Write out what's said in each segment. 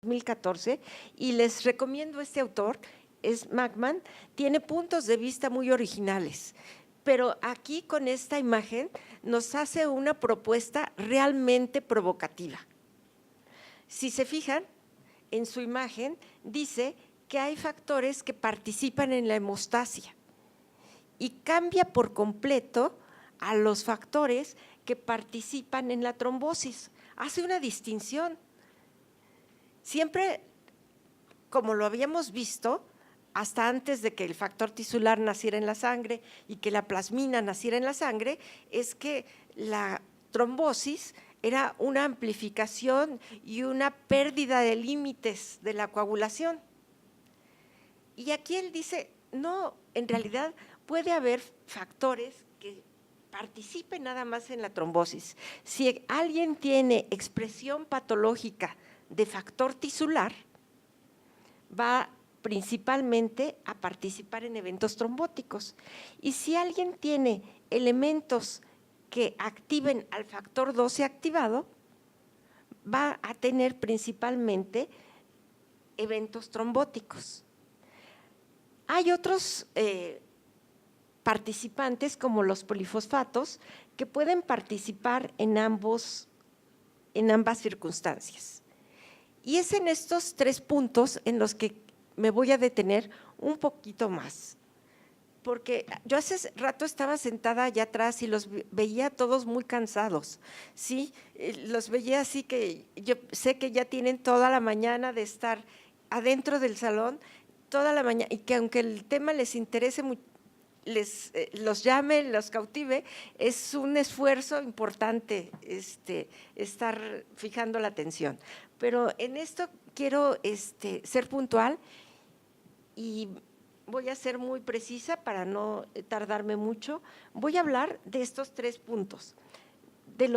2014, y les recomiendo este autor, es Makman, tiene puntos de vista muy originales, pero aquí con esta imagen nos hace una propuesta realmente provocativa. Si se fijan, en su imagen dice que hay factores que participan en la hemostasia y cambia por completo a los factores que participan en la trombosis. Hace una distinción. Siempre, como lo habíamos visto, hasta antes de que el factor tisular naciera en la sangre y que la plasmina naciera en la sangre, es que la trombosis era una amplificación y una pérdida de límites de la coagulación. Y aquí él dice, no, en realidad puede haber factores que participen nada más en la trombosis. Si alguien tiene expresión patológica de factor tisular, va principalmente a participar en eventos trombóticos. Y si alguien tiene elementos que activen al factor 12 activado, va a tener principalmente eventos trombóticos. Hay otros participantes, como los polifosfatos, que pueden participar en ambas circunstancias. Y es en estos 3 puntos en los que me voy a detener un poquito más, porque yo hace rato estaba sentada allá atrás y los veía todos muy cansados, ¿sí? Los veía así que yo sé que ya tienen toda la mañana de estar adentro del salón, toda la mañana, y que aunque el tema les interese, los llame, los cautive, es un esfuerzo importante estar fijando la atención. Pero en esto quiero ser puntual y voy a ser muy precisa para no tardarme mucho. Voy a hablar de estos 3 puntos, de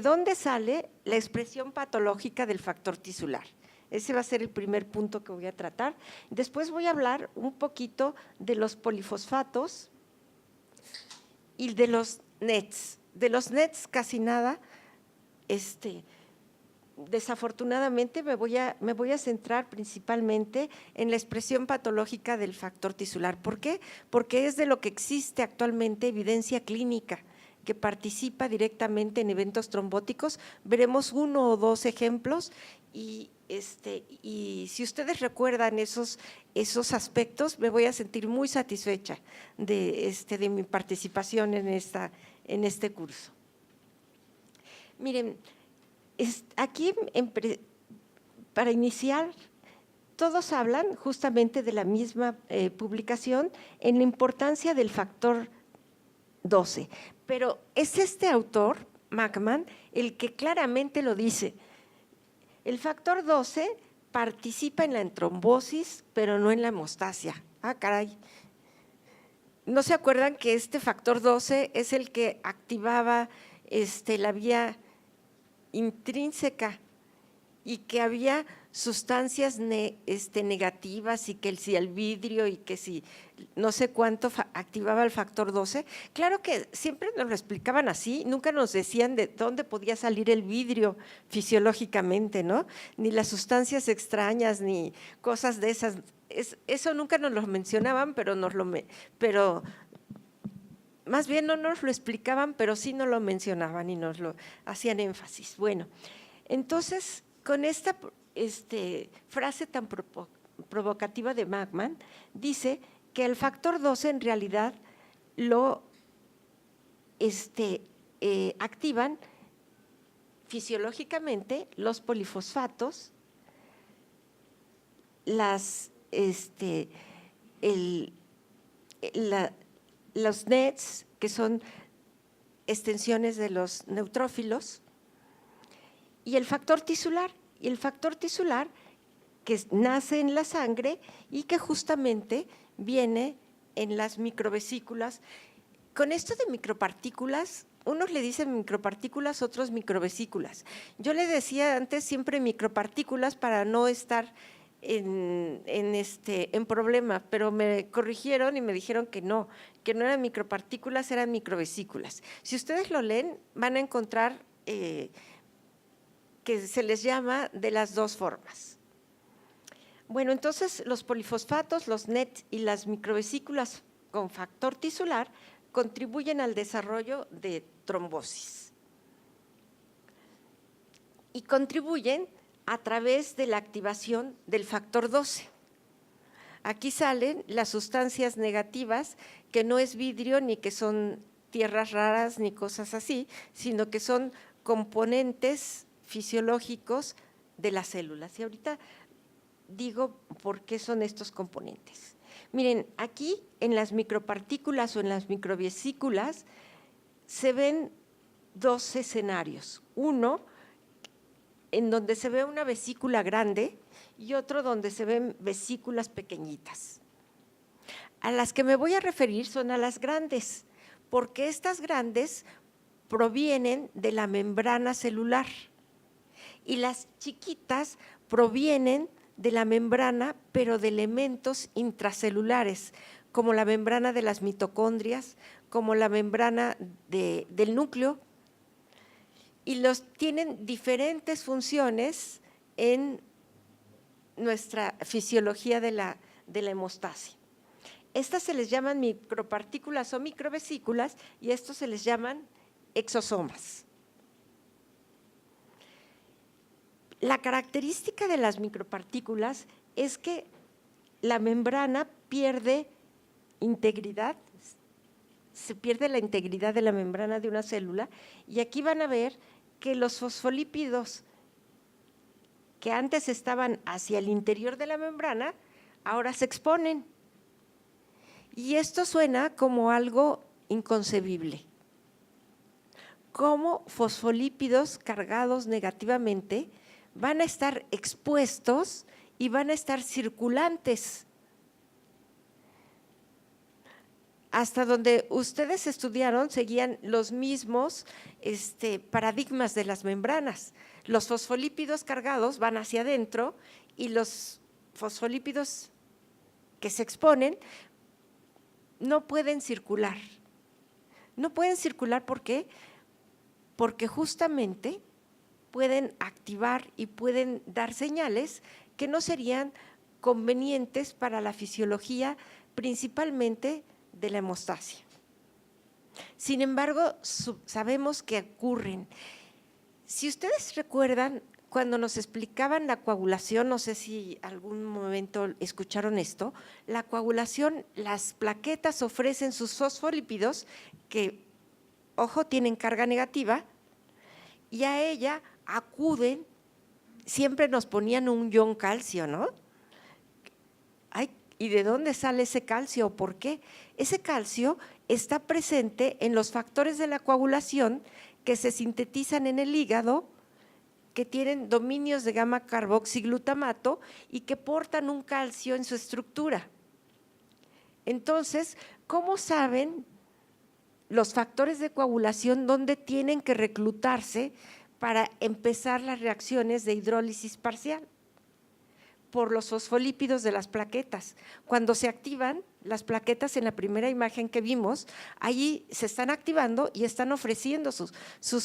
dónde sale la expresión patológica del factor tisular. Ese va a ser el primer punto que voy a tratar. Después voy a hablar un poquito de los polifosfatos y de los NETs. De los NETs casi nada. Desafortunadamente me voy a centrar principalmente en la expresión patológica del factor tisular. ¿Por qué? Porque es de lo que existe actualmente evidencia clínica que participa directamente en eventos trombóticos. Veremos 1 o 2 ejemplos y si ustedes recuerdan esos aspectos, me voy a sentir muy satisfecha de mi participación en este curso. Miren, aquí para iniciar, todos hablan justamente de la misma publicación en la importancia del factor 12, pero es este autor, Makman, el que claramente lo dice. El factor 12 participa en la trombosis, pero no en la hemostasia. Ah, caray. ¿No se acuerdan que este factor 12 es el que activaba la vía intrínseca y que había sustancias negativas y que si el vidrio y que si no sé cuánto activaba el factor 12? Claro que siempre nos lo explicaban así, nunca nos decían de dónde podía salir el vidrio fisiológicamente, ¿no? Ni las sustancias extrañas, ni cosas de esas. Eso nunca nos lo mencionaban, pero más bien no nos lo explicaban, pero sí nos lo mencionaban y nos lo hacían énfasis. Bueno, entonces, con esta frase tan provocativa de Makman, dice que el factor 12 en realidad lo activan fisiológicamente los polifosfatos, los NETs, que son extensiones de los neutrófilos, y el factor tisular. Y el factor tisular que nace en la sangre y que justamente viene en las microvesículas. Con esto de micropartículas, unos le dicen micropartículas, otros microvesículas. Yo le decía antes siempre micropartículas para no estar en problema, pero me corrigieron y me dijeron que no eran micropartículas, eran microvesículas. Si ustedes lo leen, van a encontrar que se les llama de las dos formas. Bueno, entonces los polifosfatos, los NET y las microvesículas con factor tisular contribuyen al desarrollo de trombosis y contribuyen a través de la activación del factor 12. Aquí salen las sustancias negativas, que no es vidrio ni que son tierras raras ni cosas así, sino que son componentes fisiológicos de las células. Y ahorita digo por qué son estos componentes. Miren, aquí en las micropartículas o en las microvesículas se ven dos escenarios. Uno, en donde se ve una vesícula grande y otro donde se ven vesículas pequeñitas. A las que me voy a referir son a las grandes, porque estas grandes provienen de la membrana celular y las chiquitas provienen de la membrana, pero de elementos intracelulares, como la membrana de las mitocondrias, como la membrana del núcleo, y los tienen diferentes funciones en nuestra fisiología de la hemostasia. Estas se les llaman micropartículas o microvesículas y estos se les llaman exosomas. La característica de las micropartículas es que la membrana pierde integridad, se pierde la integridad de la membrana de una célula, y aquí van a ver que los fosfolípidos que antes estaban hacia el interior de la membrana, ahora se exponen. Y esto suena como algo inconcebible. ¿Cómo fosfolípidos cargados negativamente van a estar expuestos y van a estar circulantes? Hasta donde ustedes estudiaron, seguían los mismos paradigmas de las membranas. Los fosfolípidos cargados van hacia adentro y los fosfolípidos que se exponen no pueden circular. No pueden circular, ¿por qué? Porque justamente pueden activar y pueden dar señales que no serían convenientes para la fisiología, principalmente de la hemostasia. Sin embargo, sabemos que ocurren. Si ustedes recuerdan, cuando nos explicaban la coagulación, no sé si algún momento escucharon esto, la coagulación, las plaquetas ofrecen sus fosfolípidos que, ojo, tienen carga negativa, y a ella acuden, siempre nos ponían un ion calcio, ¿no? ¿Y de dónde sale ese calcio? ¿Por qué? Ese calcio está presente en los factores de la coagulación que se sintetizan en el hígado, que tienen dominios de gamma carboxiglutamato y que portan un calcio en su estructura. Entonces, ¿cómo saben los factores de coagulación dónde tienen que reclutarse para empezar las reacciones de hidrólisis parcial? Por los fosfolípidos de las plaquetas. Cuando se activan las plaquetas en la primera imagen que vimos, allí se están activando y están ofreciendo sus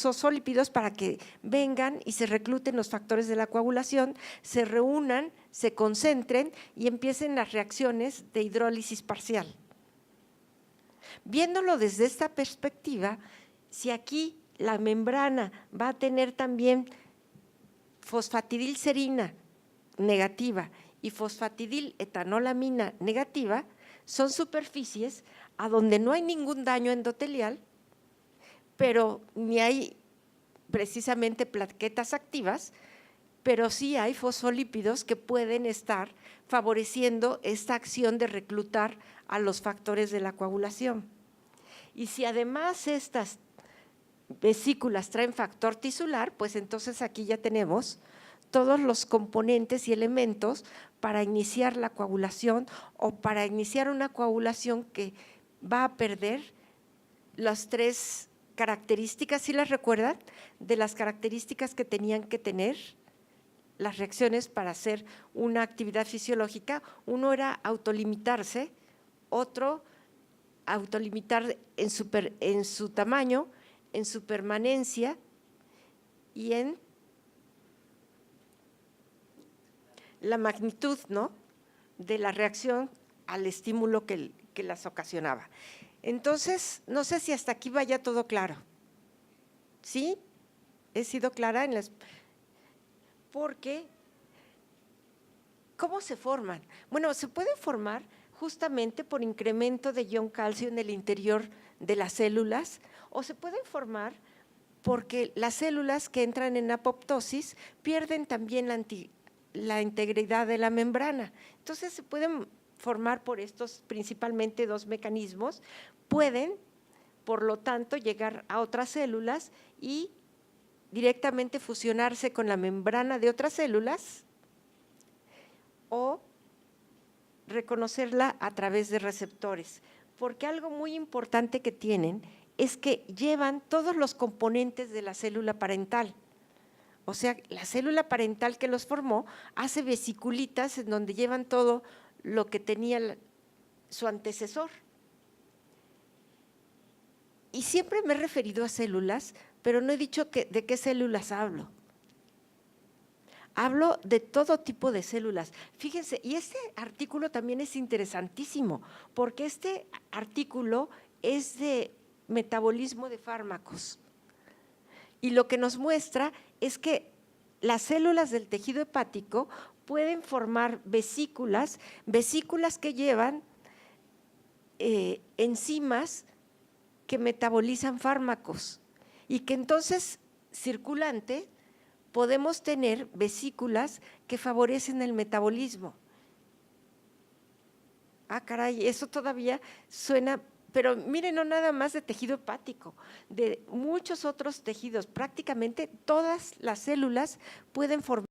fosfolípidos para que vengan y se recluten los factores de la coagulación, se reúnan, se concentren y empiecen las reacciones de hidrólisis parcial. Viéndolo desde esta perspectiva, si aquí la membrana va a tener también fosfatidilcerina negativa y fosfatidil-etanolamina negativa, son superficies a donde no hay ningún daño endotelial, pero ni hay precisamente plaquetas activas, pero sí hay fosfolípidos que pueden estar favoreciendo esta acción de reclutar a los factores de la coagulación. Y si además estas vesículas traen factor tisular, pues entonces aquí ya tenemos todos los componentes y elementos para iniciar la coagulación o para iniciar una coagulación que va a perder las tres características, ¿sí las recuerdan? De las características que tenían que tener las reacciones para hacer una actividad fisiológica. Uno era autolimitarse, otro autolimitar en su tamaño, en su permanencia y en la magnitud, ¿no?, de la reacción al estímulo que las ocasionaba. Entonces, no sé si hasta aquí vaya todo claro. ¿Sí? ¿He sido clara en las? Porque, ¿cómo se forman? Bueno, se pueden formar justamente por incremento de ion calcio en el interior de las células, o se pueden formar porque las células que entran en apoptosis pierden también la integridad de la membrana. Entonces, se pueden formar por estos principalmente dos mecanismos, pueden, por lo tanto, llegar a otras células y directamente fusionarse con la membrana de otras células o reconocerla a través de receptores, porque algo muy importante que tienen es que llevan todos los componentes de la célula parental. O sea, la célula parental que los formó hace vesiculitas en donde llevan todo lo que tenía su antecesor. Y siempre me he referido a células, pero no he dicho de qué células hablo. Hablo de todo tipo de células. Fíjense, y este artículo también es interesantísimo, porque este artículo es de metabolismo de fármacos. Y lo que nos muestra es que las células del tejido hepático pueden formar vesículas que llevan enzimas que metabolizan fármacos y que entonces circulante podemos tener vesículas que favorecen el metabolismo. Ah, caray, eso todavía suena, pero miren, no nada más de tejido hepático, de muchos otros tejidos, prácticamente todas las células pueden formar